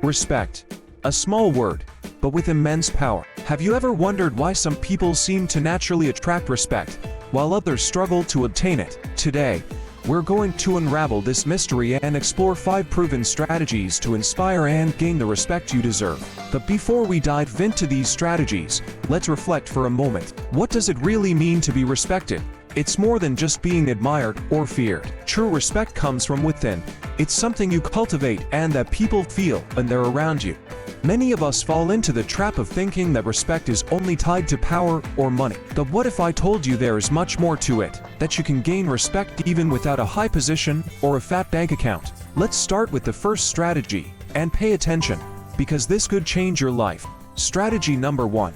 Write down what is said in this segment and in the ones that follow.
Respect. A small word, but with immense power. Have you ever wondered why some people seem to naturally attract respect, while others struggle to obtain it? Today, we're going to unravel this mystery and explore 5 proven strategies to inspire and gain the respect you deserve. But before we dive into these strategies, let's reflect for a moment. What does it really mean to be respected? It's more than just being admired or feared. True respect comes from within. It's something you cultivate and that people feel when they're around you. Many of us fall into the trap of thinking that respect is only tied to power or money. But what if I told you there is much more to it, that you can gain respect even without a high position or a fat bank account? Let's start with the first strategy, and pay attention, because this could change your life. Strategy number 1.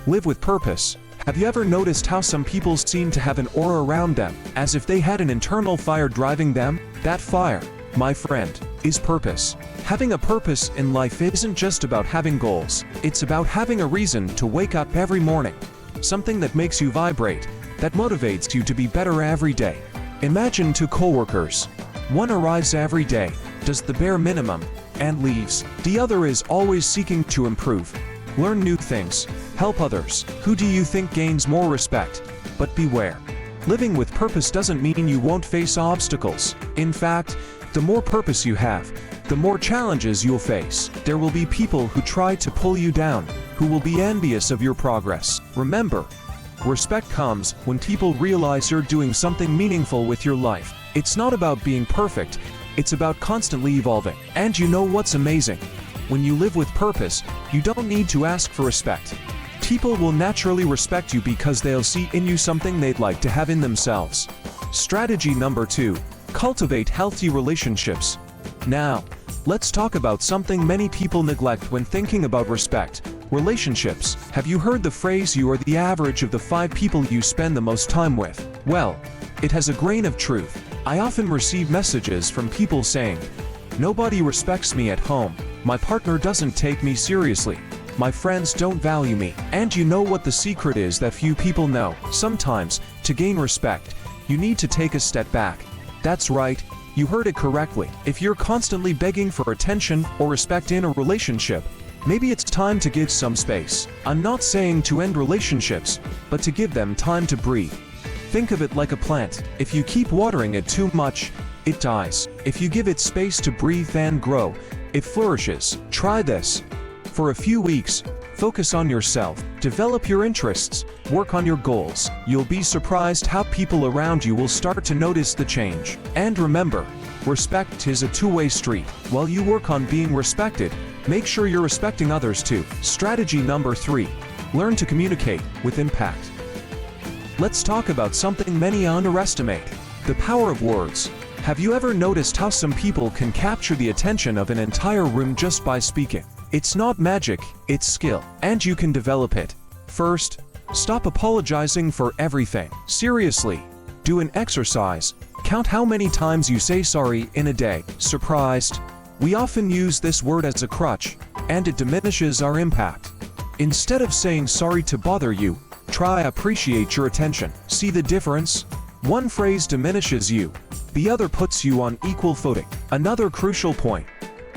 Live with purpose. Have you ever noticed how some people seem to have an aura around them, as if they had an internal fire driving them? That fire, my friend, is purpose. Having a purpose in life isn't just about having goals. It's about having a reason to wake up every morning. Something that makes you vibrate, that motivates you to be better every day. Imagine 2 coworkers. One arrives every day, does the bare minimum, and leaves. The other is always seeking to improve, learn new things, help others. Who do you think gains more respect? But beware. Living with purpose doesn't mean you won't face obstacles. In fact, the more purpose you have, the more challenges you'll face. There will be people who try to pull you down, who will be envious of your progress. Remember, respect comes when people realize you're doing something meaningful with your life. It's not about being perfect, it's about constantly evolving. And you know what's amazing? When you live with purpose, you don't need to ask for respect. People will naturally respect you because they'll see in you something they'd like to have in themselves. Strategy number 2. Cultivate healthy relationships. Now, let's talk about something many people neglect when thinking about respect. Relationships. Have you heard the phrase, you are the average of the 5 people you spend the most time with? Well, it has a grain of truth. I often receive messages from people saying, "Nobody respects me at home. My partner doesn't take me seriously. My friends don't value me." And you know what the secret is that few people know? Sometimes, to gain respect, you need to take a step back. That's right, you heard it correctly. If you're constantly begging for attention or respect in a relationship, maybe it's time to give some space. I'm not saying to end relationships, but to give them time to breathe. Think of it like a plant. If you keep watering it too much, it dies. If you give it space to breathe and grow, it flourishes. Try this. For a few weeks, focus on yourself, develop your interests, work on your goals. You'll be surprised how people around you will start to notice the change. And remember, respect is a two-way street. While you work on being respected, make sure you're respecting others too. Strategy number 3. Learn to communicate with impact. Let's talk about something many underestimate: the power of words. Have you ever noticed how some people can capture the attention of an entire room just by speaking? It's not magic, it's skill, and you can develop it. First, stop apologizing for everything. Seriously, do an exercise. Count how many times you say sorry in a day. Surprised? We often use this word as a crutch, and it diminishes our impact. Instead of saying sorry to bother you, try appreciate your attention. See the difference? One phrase diminishes you, the other puts you on equal footing. Another crucial point: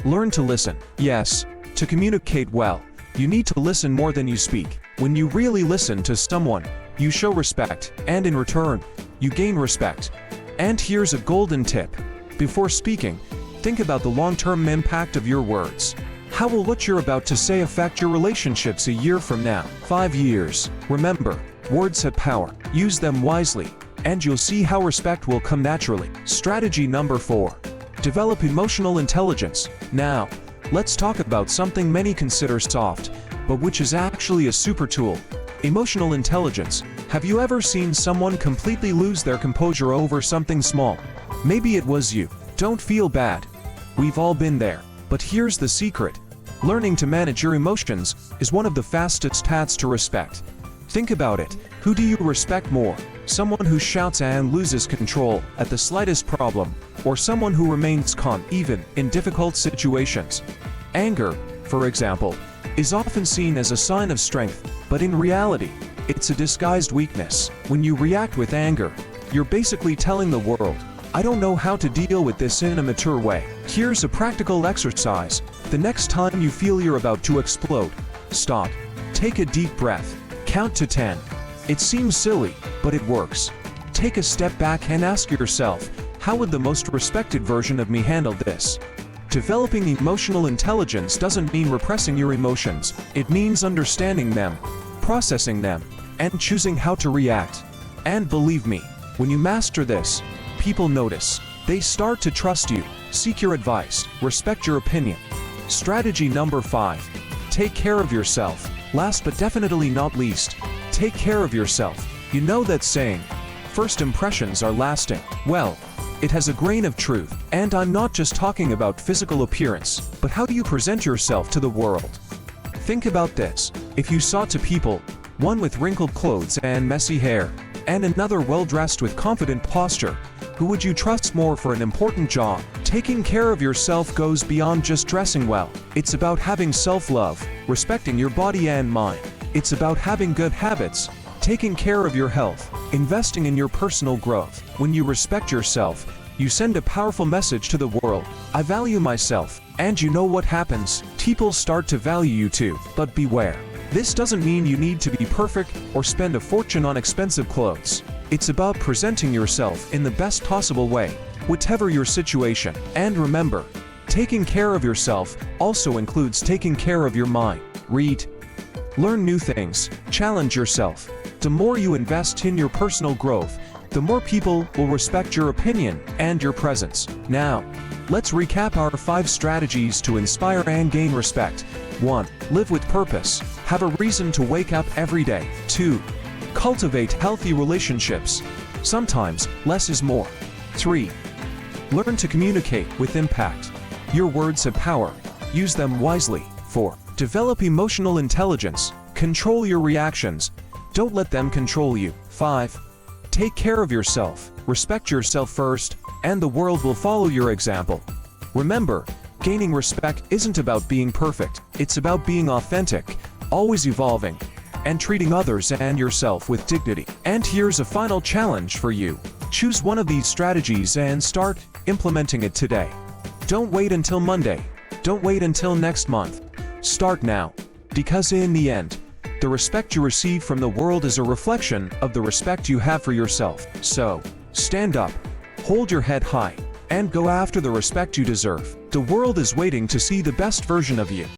learn to listen. Yes, to communicate well, you need to listen more than you speak. When you really listen to someone, you show respect, and in return, you gain respect. And here's a golden tip: before speaking, think about the long-term impact of your words. How will what you're about to say affect your relationships a year from now? 5 years? Remember, words have power. Use them wisely, and you'll see how respect will come naturally. Strategy number 4. Develop emotional intelligence. Now, let's talk about something many consider soft, but which is actually a super tool: emotional intelligence. Have you ever seen someone completely lose their composure over something small? Maybe it was you. Don't feel bad. We've all been there. But here's the secret: learning to manage your emotions is one of the fastest paths to respect. Think about it. Who do you respect more? Someone who shouts and loses control at the slightest problem, or someone who remains calm even in difficult situations? Anger, for example, is often seen as a sign of strength, but in reality, it's a disguised weakness. When you react with anger, you're basically telling the world, "I don't know how to deal with this in a mature way." Here's a practical exercise. The next time you feel you're about to explode, stop. Take a deep breath. Count to 10. It seems silly, but it works. Take a step back and ask yourself, how would the most respected version of me handle this? Developing emotional intelligence doesn't mean repressing your emotions. It means understanding them, processing them, and choosing how to react. And believe me, when you master this, people notice. They start to trust you, seek your advice, respect your opinion. Strategy number 5. Take care of yourself. Last but definitely not least, take care of yourself. You know that saying, first impressions are lasting. Well, it has a grain of truth, and I'm not just talking about physical appearance, but how do you present yourself to the world? Think about this. If you saw two people, one with wrinkled clothes and messy hair, and another well-dressed with confident posture, who would you trust more for an important job? Taking care of yourself goes beyond just dressing well. It's about having self-love, respecting your body and mind. It's about having good habits, taking care of your health, investing in your personal growth. When you respect yourself, you send a powerful message to the world. I value myself. And you know what happens? People start to value you too. But beware. This doesn't mean you need to be perfect or spend a fortune on expensive clothes. It's about presenting yourself in the best possible way, whatever your situation. And remember, taking care of yourself also includes taking care of your mind. Read, learn new things, challenge yourself. The more you invest in your personal growth, the more people will respect your opinion and your presence. Now, let's recap our 5 strategies to inspire and gain respect. 1. Live with purpose. Have a reason to wake up every day. 2. Cultivate healthy relationships. Sometimes, less is more. 3. Learn to communicate with impact. Your words have power. Use them wisely. 4. Develop emotional intelligence. Control your reactions. Don't let them control you. 5. Take care of yourself. Respect yourself first, and the world will follow your example. Remember, gaining respect isn't about being perfect. It's about being authentic, always evolving, and treating others and yourself with dignity. And here's a final challenge for you. Choose one of these strategies and start implementing it today. Don't wait until Monday. Don't wait until next month. Start now. Because in the end, the respect you receive from the world is a reflection of the respect you have for yourself. So, stand up, hold your head high, and go after the respect you deserve. The world is waiting to see the best version of you.